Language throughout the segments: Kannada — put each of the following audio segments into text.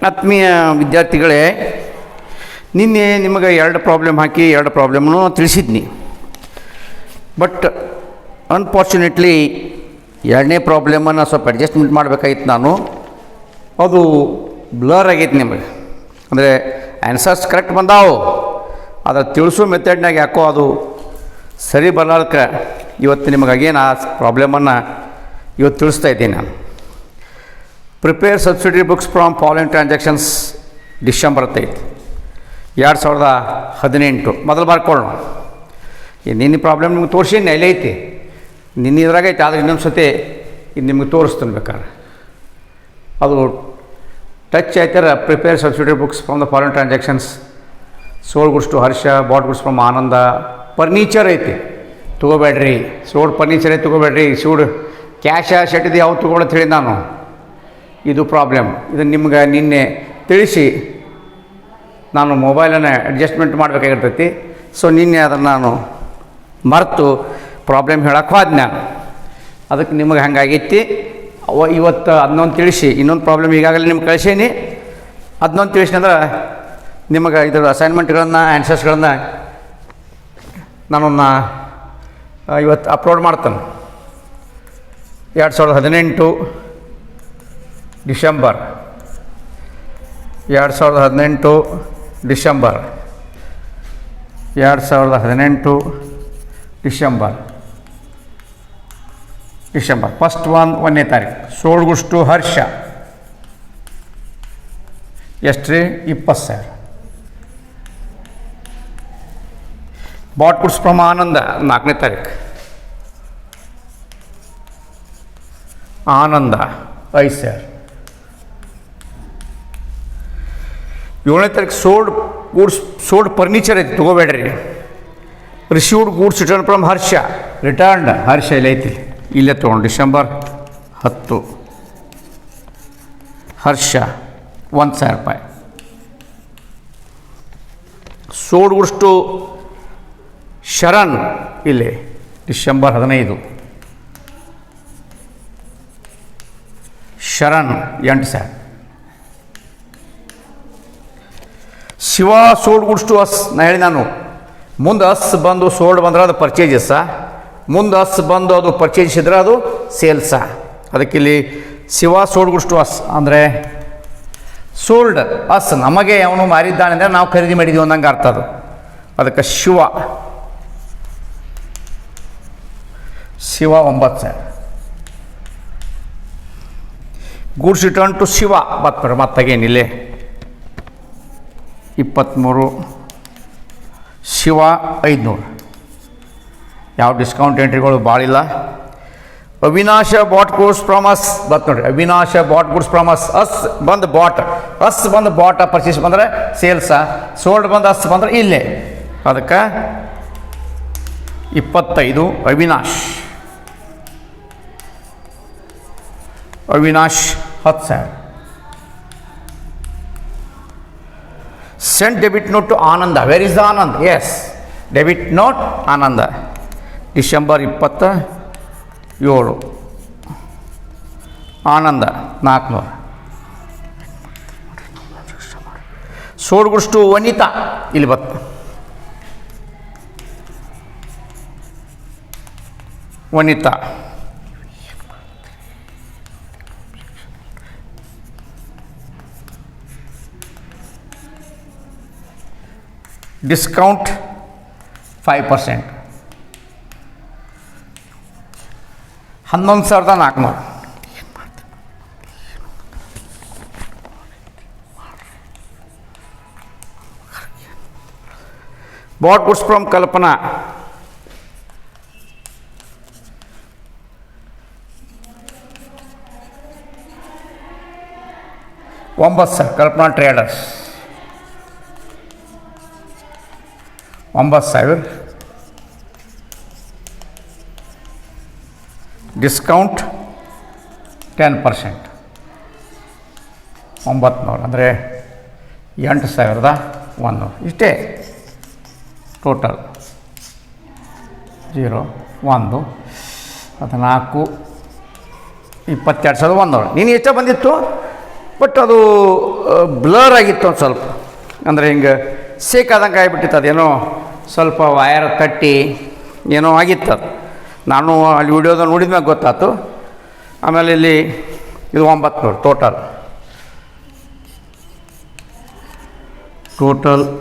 ಆತ್ಮೀಯ ವಿದ್ಯಾರ್ಥಿಗಳೇ, ನಿನ್ನೆ ನಿಮಗೆ 2 ಪ್ರಾಬ್ಲಮ್ ಹಾಕಿ 2 ಪ್ರಾಬ್ಲಮ್ನು ತಿಳಿಸಿದ್ನಿ. ಬಟ್ ಅನ್ಫಾರ್ಚುನೇಟ್ಲಿ 2ನೇ ಪ್ರಾಬ್ಲಮನ್ನು ಸ್ವಲ್ಪ ಅಡ್ಜಸ್ಟ್ಮೆಂಟ್ ಮಾಡಬೇಕಾಗಿತ್ತು ನಾನು. ಅದು ಬ್ಲರ್ ಆಗೈತೆ ನಿಮಗೆ. ಅಂದರೆ ಆನ್ಸರ್ಸ್ ಕರೆಕ್ಟ್ ಬಂದಾವು, ಅದರ ತಿಳಿಸೋ ಮೆಥಡ್ನಾಗ ಯಾಕೋ ಅದು ಸರಿ ಬರಲಾರ್ದಕ್ಕೆ ಇವತ್ತು ನಿಮಗಾಗೇನು ಆ ಪ್ರಾಬ್ಲಮನ್ನು ಇವತ್ತು ತಿಳಿಸ್ತಾ ಇದ್ದೀನಿ ನಾನು. Prepare subsidy books from following transactions December 5, 2018. ಮೊದಲು ಬರ್ಕೊಳ್ಳೋಣ. ನಿನ್ನೆ ಪ್ರಾಬ್ಲಮ್ ನಿಮ್ಗೆ ತೋರಿಸೀನಿ, ಅಲ್ಲೇ ಐತಿ, ನಿನ್ನೆ ಇದ್ರಾಗೈತೆ. ಆದರೆ ಇನ್ನೊಂದು ಸತಿ ಇದು ನಿಮ್ಗೆ ತೋರಿಸ್ತಾನೆ ಬೇಕಾದ್ರೆ. ಅದು ಟಚ್ ಆಯ್ತಾರ. Prepare subsidy books from the following transactions. Sold goods to Harsha, bought goods from Ananda. Furniture ಐತಿ, ತೊಗೋಬೇಡ್ರಿ. ಸೋಲ್ಡ್ ಫರ್ನಿಚರ್ ಐತಿ, ತೊಗೋಬೇಡ್ರಿ. ಸೂಡ್ ಕ್ಯಾಶ ಶೆಟ್ಟಿದ್ದು ಯಾವ್ದು ತೊಗೊಳತ್ ಹೇಳಿ ನಾನು. ಇದು ಪ್ರಾಬ್ಲಮ್. ಇದನ್ನು ನಿಮ್ಗೆ ನಿನ್ನೆ ತಿಳಿಸಿ ನಾನು ಮೊಬೈಲನ್ನು ಅಡ್ಜಸ್ಟ್ಮೆಂಟ್ ಮಾಡಬೇಕಾಗಿರ್ತೈತಿ. ಸೊ ನಿನ್ನೆ ಅದನ್ನು ನಾನು ಮರೆತು ಪ್ರಾಬ್ಲಮ್ ಹೇಳಕ್ಕೆ ಹೋದ ನಾನು. ಅದಕ್ಕೆ ನಿಮಗೆ ಹಂಗಾಗೈತಿ. ಇವತ್ತು ಅದನ್ನೊಂದು ತಿಳಿಸಿ, ಇನ್ನೊಂದು ಪ್ರಾಬ್ಲಮ್ ಈಗಾಗಲೇ ನಿಮ್ಗೆ ಕಳಿಸೀನಿ. ಅದನ್ನೊಂದು ತಿಳಿಸಿ ಅಂದ್ರೆ ನಿಮಗೆ ಇದರ ಅಸೈನ್ಮೆಂಟ್ಗಳನ್ನು ಆನ್ಸರ್ಸ್ಗಳನ್ನು ನಾನೊಂದು ಇವತ್ತು ಅಪ್ಲೋಡ್ ಮಾಡ್ತೇನೆ. 2018 ಡಿಸೆಂಬರ್ 2018 ಡಿಸೆಂಬರ್ 2018 ಡಿಸೆಂಬರ್ ಫಸ್ಟ್ 1ನೇ ತಾರೀಕು. ಸೋಲ್ಡ್ ಗುಡ್ಸ್ ಟು ಹರ್ಷ ಎಷ್ಟು ರೀ? 20,000. ಬಾಟ್ ಗುಡ್ಸ್ ಫ್ರಮ್ ಆನಂದ 4ನೇ ತಾರೀಕು. ಆನಂದ 5,000. 7ನೇ ತಾರೀಕು ಸೋಲ್ಡ್ ಫರ್ನಿಚರ್ ಐತಿ, ತೊಗೋಬೇಡ್ರಿ. Received goods return from Harsha. Returned Harsha ಇಲ್ಲ ಐತಿ, ಇಲ್ಲೇ ತೊಗೊಂಡು. ಡಿಸೆಂಬರ್ 10 ಹರ್ಷ 1,000 ರೂಪಾಯಿ. ಸೋಲ್ಡ್ ಗುಡ್ಸ್ ಟು ಶರಣ್ ಇಲ್ಲಿ December 15 Sharan 8,000. Shiva sold goods to us. ಹೇಳಿ ನಾನು ಮುಂದೆ ಅಸ್ ಬಂದು ಸೋಲ್ಡ್ ಬಂದ್ರೆ ಅದು ಪರ್ಚೇಜಸ್ಸ, ಮುಂದೆ ಅಸ್ ಬಂದು ಅದು ಪರ್ಚೇಸ್ ಇದ್ರೆ ಅದು ಸೇಲ್ಸ. ಅದಕ್ಕೆ ಇಲ್ಲಿ Shiva sold goods to us ಅಂದರೆ ಸೋಲ್ಡ್ ಅಸ್, ನಮಗೆ ಅವನು ಮಾರಿದ್ದಾನೆ ಅಂದರೆ ನಾವು ಖರೀದಿ ಮಾಡಿದ್ದೀವಿ ಅಂದಂಗೆ ಅರ್ಥ ಅದು. ಅದಕ್ಕೆ Shiva 9,000. Goods return to Shiva ಮತ್ತಾಗೇನಿಲ್ಲೇ 23. ಶಿವ 500. ಯಾವ ಡಿಸ್ಕೌಂಟ್ ಎಂಟ್ರಿಗಳು ಭಾಳಿಲ್ಲ. Avinash bought goods from us ನೋಡ್ರಿ. Avinash bought goods from us. ಬಂದು ಬಾಟ್ ಪರ್ಚೇಸ್ ಬಂದರೆ ಸೇಲ್ಸ, ಸೋಲ್ಡ್ ಬಂದು ಅಸ್ ಬಂದ್ರೆ ಇಲ್ಲೇ. ಅದಕ್ಕೆ 25 Avinash 10,000. Send debit note to Ananda. Where is the Anand? Yes, debit note Ananda. December 27 Ananda 400. Sold goods to Vanita ಇಲ್ಲಿ Vanita discount 5%. 11,400. Bought goods from Kalpana 9,000. Kalpana traders 9,000. Discount 10%. 900 ಅಂದರೆ 8,100. ಇಷ್ಟೇ ಟೋಟಲ್. 0 1 14 22,100. ನೀನು ಎಷ್ಟೋ ಬಂದಿತ್ತು ಬಟ್ ಅದು ಬ್ಲರ್ ಆಗಿತ್ತು ಒಂದು ಸ್ವಲ್ಪ, ಅಂದರೆ ಹಿಂಗೆ ಸೇಕಾದಂಗೆ ಆಗಿಬಿಟ್ಟಿತ್ತು. ಅದೇನೋ ಸ್ವಲ್ಪ ವಯರ್ ತಟ್ಟಿ ಏನೋ ಆಗಿತ್ತು ಅದು. ನಾನು ಅಲ್ಲಿ ವಿಡಿಯೋದಾಗ ನೋಡಿದ ಮ್ಯಾಗ ಗೊತ್ತಾಯ್ತು. ಆಮೇಲೆ ಇಲ್ಲಿ ಇದು 900 ಟೋಟಲ್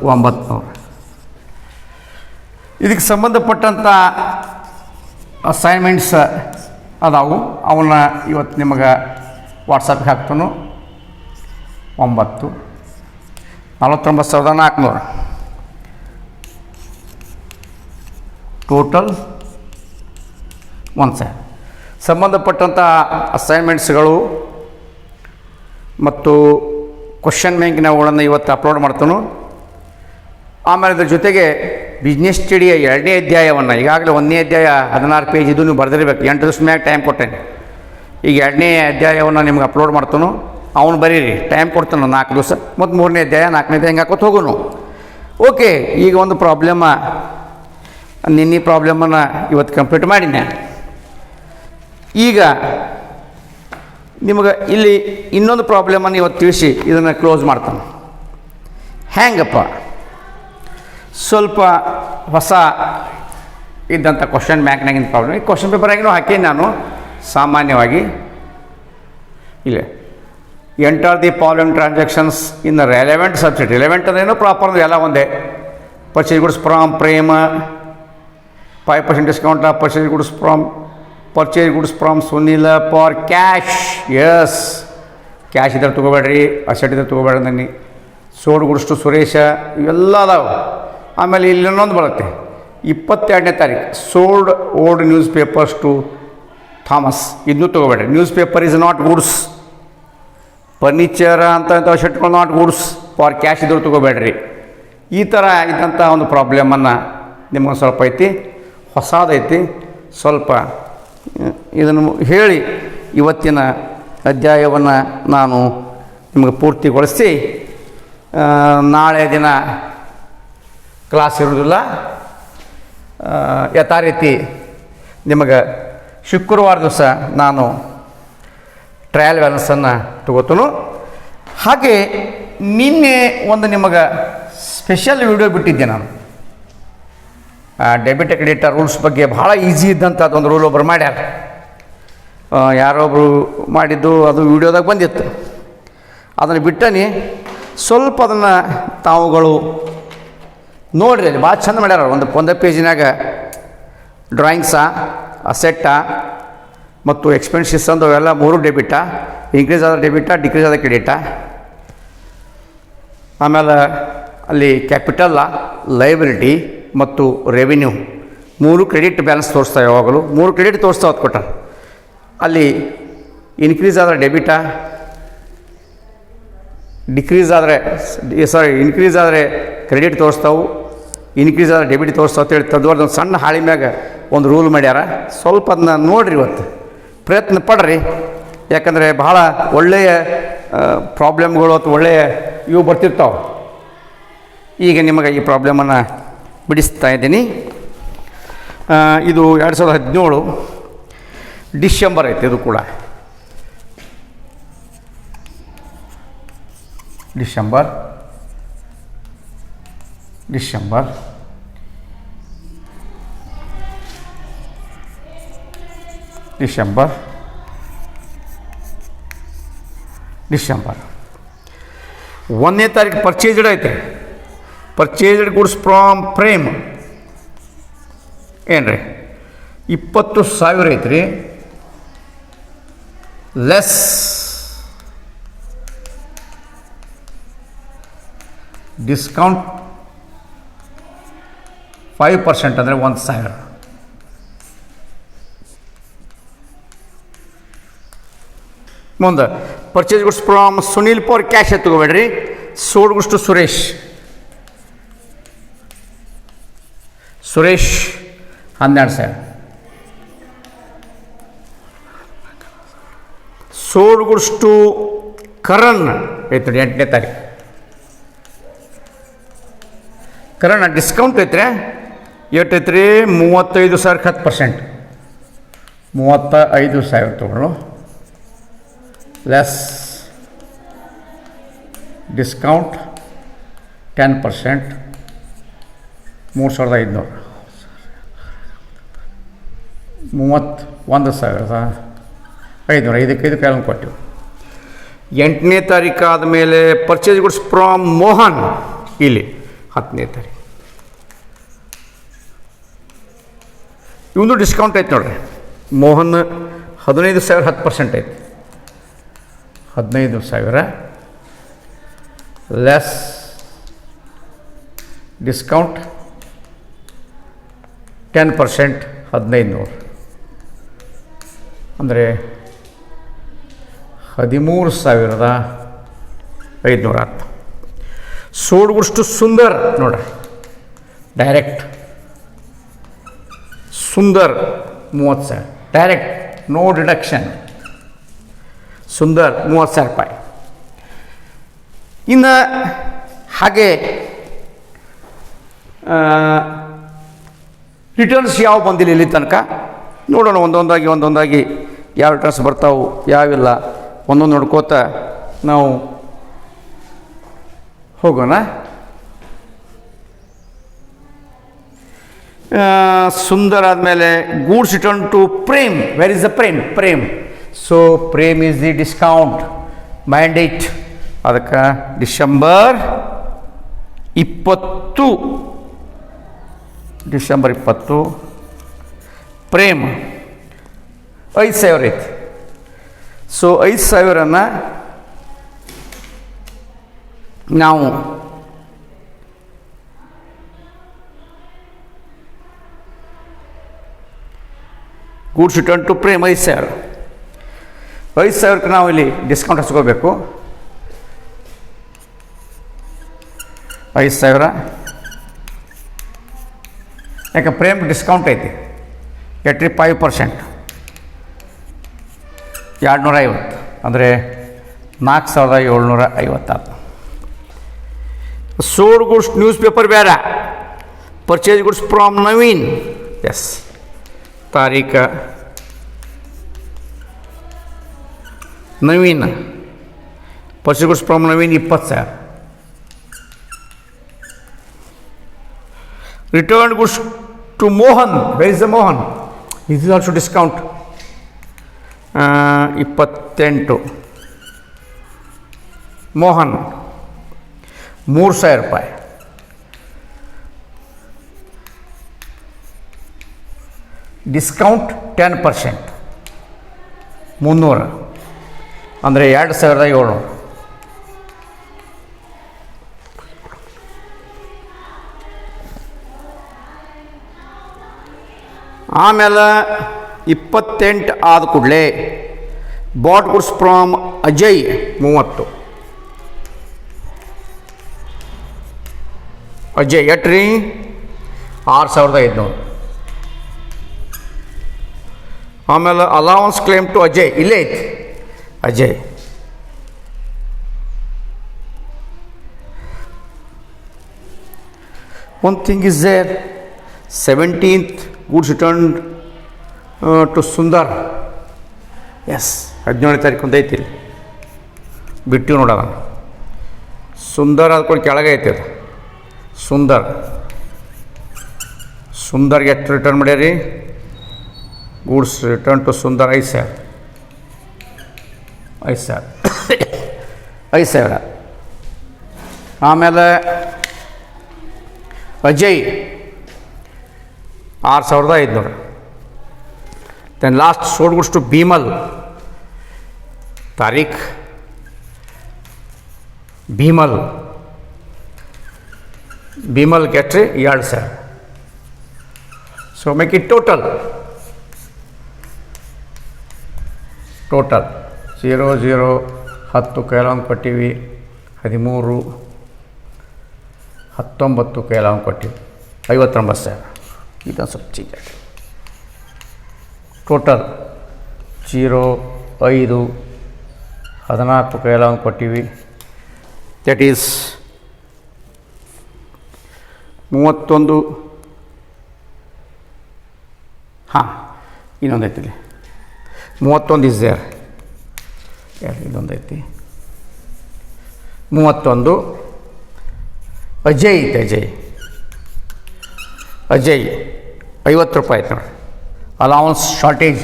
900. ಇದಕ್ಕೆ ಸಂಬಂಧಪಟ್ಟಂಥ ಅಸೈನ್ಮೆಂಟ್ಸ್ ಅದಾವು, ಅವನ್ನ ಇವತ್ತು ನಿಮಗೆ ವಾಟ್ಸಪ್ಗೆ ಹಾಕ್ತಾನು. 49,400 ಟೋಟಲ್ 1,000 ಸಂಬಂಧಪಟ್ಟಂಥ ಅಸೈನ್ಮೆಂಟ್ಸ್ಗಳು ಮತ್ತು ಕ್ವಶನ್ ಬ್ಯಾಂಕಿನವುಗಳನ್ನು ಇವತ್ತು ಅಪ್ಲೋಡ್ ಮಾಡ್ತಾನು. ಆಮೇಲೆ ಅದ್ರ ಜೊತೆಗೆ ಬಿಸ್ನೆಸ್ ಸ್ಟಡಿಯ 2ನೇ ಅಧ್ಯಾಯವನ್ನು, ಈಗಾಗಲೇ 1ನೇ ಅಧ್ಯಾಯ 16 ಪೇಜ್ ಇದು ನೀವು ಬರೆದಿರ್ಬೇಕು. 8 ದಿವಸ ಮ್ಯಾಗ ಟೈಮ್ ಕೊಟ್ಟೇನೆ. ಈಗ 2ನೇ ಅಧ್ಯಾಯವನ್ನು ನಿಮ್ಗೆ ಅಪ್ಲೋಡ್ ಮಾಡ್ತಾನು. ಅವನು ಬರೀರಿ, ಟೈಮ್ ಕೊಡ್ತಾನು 4 ದಿವಸ. ಮತ್ತು 3ನೇ ಅಧ್ಯಾಯ 4ನೇ ಅಧ್ಯಾಯ ಹಿಂಗೆ ಹಾಕೋದು ಹೋಗೋನು. ಓಕೆ, ಈಗ ಒಂದು ಪ್ರಾಬ್ಲಮ್ಮ, ನಿನ್ನೆ ಪ್ರಾಬ್ಲಮನ್ನು ಇವತ್ತು ಕಂಪ್ಲೀಟ್ ಮಾಡಿದ್ದೆ. ಈಗ ನಿಮಗೆ ಇಲ್ಲಿ ಇನ್ನೊಂದು ಪ್ರಾಬ್ಲಮನ್ನು ಇವತ್ತು ತಿಳಿಸಿ ಇದನ್ನು ಕ್ಲೋಸ್ ಮಾಡ್ತಾನೆ. ಹ್ಯಾಂಗಪ್ಪ ಸ್ವಲ್ಪ ಹೊಸ ಇದ್ದಂಥ ಕ್ವಶನ್ ಬ್ಯಾಂಕ್ನಾಗಿನ ಪ್ರಾಬ್ಲಮ್. ಈ ಕ್ವಶನ್ ಪೇಪರಾಗಿನೂ ಹಾಕೀನಿ ನಾನು ಸಾಮಾನ್ಯವಾಗಿ. ಇಲ್ಲೇ enter the following transactions in relevant subject. Relevant ಅಂದ್ರೇನು, ಪ್ರಾಪರ್ ಎಲ್ಲ ಒಂದೇ. Purchase goods from Prema, 5% discount off purchase goods from Sunil for cash. Yes, cash ಇದ್ರೆ ತೊಗೋಬೇಡ್ರಿ, ಅಸೆಟ್ ಇದ್ರೆ ತೊಗೋಬೇಡ್ರಿ. ನನ್ನಿ ಸೋಲ್ಡ್ ಗುಡ್ಸ್ ಟು ಸುರೇಶ, ಇವೆಲ್ಲ ಅದಾವೆ. ಆಮೇಲೆ ಇಲ್ಲಿ ಇನ್ನೊಂದು ಬರುತ್ತೆ 22ನೇ ತಾರೀಕು, sold old newspapers to Thomas. ಇದನ್ನೂ ತೊಗೋಬೇಡ್ರಿ. Newspaper is not goods. Furniture ಅಂತ ಶರ್ಟ್ಗಳು ನಾಟ್ ಗುಡ್ಸ್. ಫಾರ್ ಕ್ಯಾಶ್ ಇದ್ರು ತೊಗೋಬೇಡ್ರಿ. ಈ ಥರ ಇದ್ದಂಥ ಒಂದು ಪ್ರಾಬ್ಲಮನ್ನು ನಿಮ್ಗೆ ಸ್ವಲ್ಪ ಐತಿ, ಹೊಸದೈತಿ. ಸ್ವಲ್ಪ ಇದನ್ನು ಹೇಳಿ ಇವತ್ತಿನ ಅಧ್ಯಾಯವನ್ನು ನಾನು ನಿಮಗೆ ಪೂರ್ತಿಗೊಳಿಸಿ, ನಾಳೆ ದಿನ ಕ್ಲಾಸ್ ಇರೋದಿಲ್ಲ. ಯಥಾ ರೀತಿ ನಿಮಗೆ ಶುಕ್ರವಾರ ದಿವಸ ನಾನು ಟ್ರಯಲ್ ಬ್ಯಾಲೆನ್ಸನ್ನು ತಗೋತನು. ಹಾಗೆ ನಿನ್ನೆ ಒಂದು ನಿಮಗೆ ಸ್ಪೆಷಲ್ ವಿಡಿಯೋ ಬಿಟ್ಟಿದ್ದೆ ನಾನು. ಡೆಬಿಟ್ ಕ್ರೆಡಿಟ್ ರೂಲ್ಸ್ ಬಗ್ಗೆ ಭಾಳ ಈಸಿ ಇದ್ದಂಥದ್ದು ಒಂದು ರೂಲ್ ಒಬ್ಬರು ಮಾಡ್ಯಾರ. ಯಾರೊಬ್ಬರು ಮಾಡಿದ್ದು ಅದು ವಿಡಿಯೋದಾಗ ಬಂದಿತ್ತು. ಅದನ್ನು ಬಿಟ್ಟನಿ, ಸ್ವಲ್ಪ ಅದನ್ನು ತಾವುಗಳು ನೋಡ್ರಿ. ಅಲ್ಲಿ ಭಾಳ ಚಂದ ಮಾಡ್ಯಾರ. ಒಂದೇ ಪೇಜಿನಾಗ ಡ್ರಾಯಿಂಗ್ಸಾ, ಅಸೆಟ್ಟಾ ಮತ್ತು ಎಕ್ಸ್ಪೆನ್ಸಸ್ ಅಂದು ಅವೆಲ್ಲ 3 ಡೆಬಿಟಾ. ಇನ್ಕ್ರೀಸ್ ಆದ ಡೆಬಿಟಾ, ಡಿಕ್ರೀಸ್ ಆದ ಕ್ರೆಡಿಟಾ. ಆಮೇಲೆ ಅಲ್ಲಿ ಕ್ಯಾಪಿಟಲ್, ಲಯಬಿಲಿಟಿ ಮತ್ತು ರೆವಿನ್ಯೂ 3 ಕ್ರೆಡಿಟ್ ಬ್ಯಾಲೆನ್ಸ್ ತೋರಿಸ್ತಾವೆ. ಯಾವಾಗಲೂ 3 ಕ್ರೆಡಿಟ್ ತೋರಿಸ್ತಾವೆ. ಅದು ಕೊಟ್ಟ ಅಲ್ಲಿ ಇನ್ಕ್ರೀಸ್ ಆದರೆ ಡೆಬಿಟಾ, ಇನ್ಕ್ರೀಸ್ ಆದರೆ ಕ್ರೆಡಿಟ್ ತೋರಿಸ್ತಾವೆ, ಇನ್ಕ್ರೀಸ್ ಆದರೆ ಡೆಬಿಟ್ ತೋರಿಸ್ತಾವೆ ಅಂತೇಳಿ ತದ್ವಾರ್ದು ಒಂದು ಸಣ್ಣ ಹಾಳಿ ಮ್ಯಾಗ ಒಂದು ರೂಲ್ ಮಾಡ್ಯಾರ. ಸ್ವಲ್ಪ ಅದನ್ನ ನೋಡಿರಿ, ಇವತ್ತು ಪ್ರಯತ್ನ ಪಡ್ರಿ. ಯಾಕಂದರೆ ಭಾಳ ಒಳ್ಳೆಯ ಪ್ರಾಬ್ಲಮ್ಗಳು ಅಥವಾ ಒಳ್ಳೆಯ ಇವು ಬರ್ತಿರ್ತಾವೆ. ಈಗ ನಿಮಗೆ ಈ ಪ್ರಾಬ್ಲಮನ್ನು ಬಿಡಿಸ್ತಾ ಇದ್ದೀನಿ. ಇದು 2017 ಡಿಸೆಂಬರ್ ಐತೆ. ಇದು ಕೂಡ ಡಿಸೆಂಬರ್ 1ನೇ ತಾರೀಕು ಪರ್ಚೇಸ್ಡ್ ಐತೆ. ಪರ್ಚೇಸ್ಡ್ ಗುಡ್ಸ್ ಫ್ರಾಮ್ ಪ್ರೇಮ್ ಏನು ರೀ 20,000 ಐತ್ರಿ. ಲೆಸ್ ಡಿಸ್ಕೌಂಟ್ 5% ಅಂದರೆ 1,000. ಮುಂದೆ purchase goods from Sunil for cash ತಗೋಬೇಡ್ರಿ. Sold goods to Suresh 12,000. Sold goods to Karan ಐತೆ 8ನೇ ತಾರೀಕು. ಕರಣ್ ಡಿಸ್ಕೌಂಟ್ ಐತ್ರಿ. ಎಷ್ಟು ಐತ್ರಿ? 35,000 10%. 35,000 ತೊಗೊಳ್ಳೋ. ಲೆಸ್ ಡಿಸ್ಕೌಂಟ್ 10%, 3500, 31,500, ಐದಕ್ಕೆ ಕಾಲಮ್ ಕೊಟ್ಟಿವಿ. 8ನೇ ತಾರೀಕು ಆದಮೇಲೆ ಪರ್ಚೇಸ್ ಗುಡ್ಸ್ ಫ್ರಾಮ್ ಮೋಹನ್, ಇಲ್ಲಿ 10ನೇ ತಾರೀಕು ಇವನು ಡಿಸ್ಕೌಂಟ್ ಐತೆ ನೋಡ್ರಿ. ಮೋಹನ್ 15,000 10% ಐತೆ. 15,000 ಲೆಸ್ ಡಿಸ್ಕೌಂಟ್ 10%, 1500 ಅಂದರೆ 13,500. ಸೋಡ್ಗುಷ್ಟು ಸುಂದರ್ ನೋಡ್ರಿ, direct Sundar 30,000 direct, no deduction. Sundar 30,000 ರೂಪಾಯಿ. ಇನ್ನು ಹಾಗೆ ರಿಟರ್ನ್ಸ್ ಯಾವ ಬಂದಿಲ್ಲ ಇಲ್ಲಿ ತನಕ, ನೋಡೋಣ ಒಂದೊಂದಾಗಿ ಯಾವ ರಿಟರ್ನ್ಸ್ ಬರ್ತಾವೆ ಯಾವಿಲ್ಲ ಒಂದೊಂದು ನೋಡ್ಕೋತ ನಾವು ಹೋಗೋಣ. ಸುಂದರ್ ಆದಮೇಲೆ goods return to Prem. Where is the Prem? So Prem is the discount mandate. ಅದಕ್ಕೆ ಡಿಸೆಂಬರ್ 20 ಪ್ರೇಮ್ 5,000 ಐತಿ. ಸೊ 5,000 ನಾವು ಗೂಡ್ಸ್ ರಿಟರ್ನ್ ಟು ಪ್ರೇಮ್ 5,000ಕ್ಕೆ ನಾವು ಇಲ್ಲಿ ಡಿಸ್ಕೌಂಟ್ ಹಚ್ಕೋಬೇಕು. 5,000 ಯಾಕೆ ಪ್ರೇಮ್ ಡಿಸ್ಕೌಂಟ್ ಐತಿ 85%, 250 ಅಂದರೆ 4,750. ಸೋಲ್ಡ್ ಗುಡ್ಸ್ ನ್ಯೂಸ್ ಪೇಪರ್ ಬೇರೆ, purchase goods from Naveen. Yes, ತಾರೀಖು Naveen, purchase goods from Naveen 20,000. Return goods to Mohan. Where is the Mohan? Is also discount 28. Mohan 3,000 ರೂಪಾಯಿ. ಡಿಸ್ಕೌಂಟ್ 10%, 300 ಅಂದರೆ 2,700. ಆಮೇಲೆ 28 ಆದ ಕೂಡಲೇ bought goods from Ajay 30. Ajay entry 6,500. ಆಮೇಲೆ ಅಲೌನ್ಸ್ ಕ್ಲೇಮ್ ಟು ಅಜಯ್ ಇಲ್ಲೇ ಐತಿ. Ajay one thing is there, 17th goods return to Sundar. Yes, 17ನೇ ತಾರೀಕು ಒಂದು ಐತಿ, ಬಿಟ್ಟು ನೋಡೋಣ. ಸುಂದರ್ ಅದಕ್ಕೆ ಕೆಳಗೆ ಐತಿ ಅದು. ಸುಂದರ್ಗೆ ಎಷ್ಟು ರಿಟರ್ನ್ ಮಾಡ್ಯಾರಿ? Goods return to Sundar 5,000. ಆಮೇಲೆ Ajay 6,500. Then last sold goods to Bhimal. ತಾರೀಖ್ ಭೀಮಲ್ಗೆ entry 2,000. So make it total 0, 10 ಕೈಲಾಂಗ್ ಕೊಟ್ಟಿವಿ, 13, 19 ಕೈಲಾಂಗ್ ಕೊಟ್ಟಿವಿ, 59,000. ಇದನ್ನು ಸ್ವಲ್ಪ ಚೇಂಜ್ ಆಗಿ ಟೋಟಲ್ 0, 5, 14 ಕೈಲಾಂಗ್ ಕೊಟ್ಟಿವಿ. That is 31. ಹಾಂ, ಇನ್ನೊಂದು ಐತಿ ಇಲ್ಲಿ 31 ಇಸ್ ದೇರ್. ಇದೊಂದು ಐತಿ. 31. ಅಜಯ್ ಐತೆ, ಅಜಯ್ 50 ರೂಪಾಯಿ ಆಯ್ತು ನೋಡಿರಿ. Allowance shortage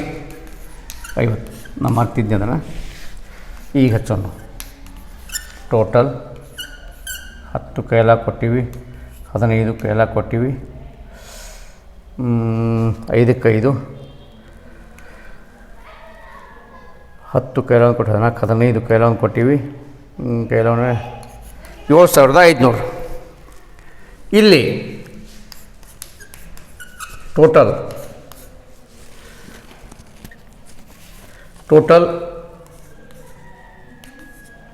50. ನಾನು ಮಾಡ್ತಿದ್ದೆ ಅದನ್ನು, ಈಗ ಹಚ್ಚೋಣ. ಟೋಟಲ್ 10 ಕೈಲ ಕೊಟ್ಟಿವಿ, 15 ಕೈಲ ಕೊಟ್ಟಿವಿ, 5ಕ್ಕೆ 5, 10 ಕೈಲ ಕೊಟ್ಟು 15 ಕೈಲ ಕೊಟ್ಟಿವಿ, ಕೈಲವನ್ನ 7500. ಇಲ್ಲಿ ಟೋಟಲ್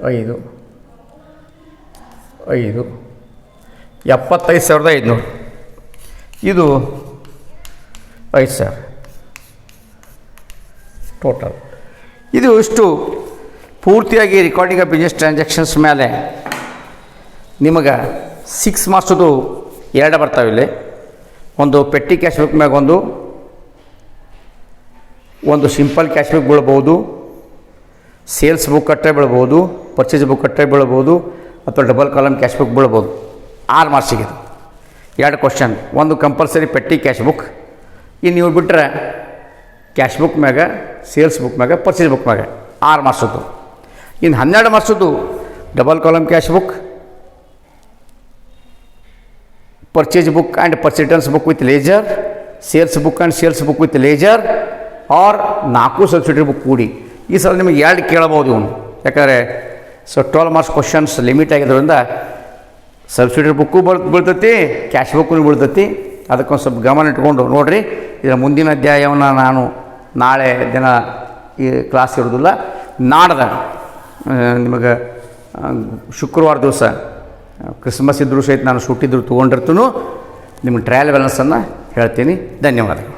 5 75,500. ಇದು 5,000 ಟೋಟಲ್. ಇದು ಇಷ್ಟು ಪೂರ್ತಿಯಾಗಿ ರೆಕಾರ್ಡಿಂಗ್ ಆಫ್ ಬಿಸ್ನೆಸ್ ಟ್ರಾನ್ಸಾಕ್ಷನ್ಸ್ ಮೇಲೆ ನಿಮಗೆ 6 ಮಾರ್ಕ್ಸದು 2 ಬರ್ತಾವೆ. ಇಲ್ಲಿ ಒಂದು ಪೆಟ್ಟಿ ಕ್ಯಾಶ್ ಬುಕ್ ಮ್ಯಾಗ ಒಂದು ಸಿಂಪಲ್ ಕ್ಯಾಶ್ ಬುಕ್ ಬೀಳ್ಬೋದು, ಸೇಲ್ಸ್ ಬುಕ್ ಕಟ್ಟೆ ಬೀಳ್ಬೋದು, ಪರ್ಚೇಸ್ ಬುಕ್ ಕಟ್ಟೆ ಬೀಳ್ಬೋದು, ಅಥವಾ ಡಬಲ್ ಕಾಲಮ್ ಕ್ಯಾಶ್ ಬುಕ್ ಬೀಳ್ಬೋದು. 6 ಮಾರ್ಕ್ಸಿಗೆ 2 ಕ್ವಶನ್. ಒಂದು ಕಂಪಲ್ಸರಿ ಪೆಟ್ಟಿ ಕ್ಯಾಶ್ ಬುಕ್, ಇನ್ನು ನೀವು ಬಿಟ್ಟರೆ ಕ್ಯಾಶ್ ಬುಕ್ ಮ್ಯಾಗ, ಸೇಲ್ಸ್ ಬುಕ್ ಮ್ಯಾಗ, ಪರ್ಚೇಸ್ ಬುಕ್ ಮ್ಯಾಗ 6 ಮಾರ್ಕ್ಸದ್ದು. ಇನ್ನು 12 ಮಾರ್ಕ್ಸದ್ದು double column cash book, purchase book and purchase returns book with ledger, sales book and sales book with ledger, or 4 subsidiary book ಕೂಡಿ. ಈ ಸಲ ನಿಮಗೆ 2 ಕೇಳಬಹುದು ಇವನು, ಯಾಕಂದರೆ 12 ಮಾರ್ಕ್ಸ್ ಕ್ವಶನ್ಸ್ ಲಿಮಿಟ್ ಆಗಿರೋದ್ರಿಂದ ಸಬ್ಸಿಡರಿ ಬುಕ್ಕು ಬೀಳ್ತೈತಿ, ಕ್ಯಾಶ್ ಬುಕ್ಕು ಬೀಳ್ತೈತಿ. ಅದಕ್ಕೊಂದು ಸ್ವಲ್ಪ ಗಮನ ಇಟ್ಕೊಂಡು ನೋಡಿರಿ. ಇದರ ಮುಂದಿನ ಅಧ್ಯಾಯವನ್ನು ನಾನು ನಾಳೆ ದಿನ ಈ ಕ್ಲಾಸ್ ಇರೋದಿಲ್ಲ, ನಾಡ್ದು ನಿಮಗೆ ಶುಕ್ರವಾರ ದಿವಸ ಕ್ರಿಸ್ಮಸ್ ಇದ್ದರೂ ಸಹಿತ ನಾನು ಸೂಟಿದ್ರು ತೊಗೊಂಡಿರ್ತೀನೋ ನಿಮಗೆ ಟ್ರಯಲ್ ಬ್ಯಾಲೆನ್ಸನ್ನು ಹೇಳ್ತೀನಿ. ಧನ್ಯವಾದಗಳು.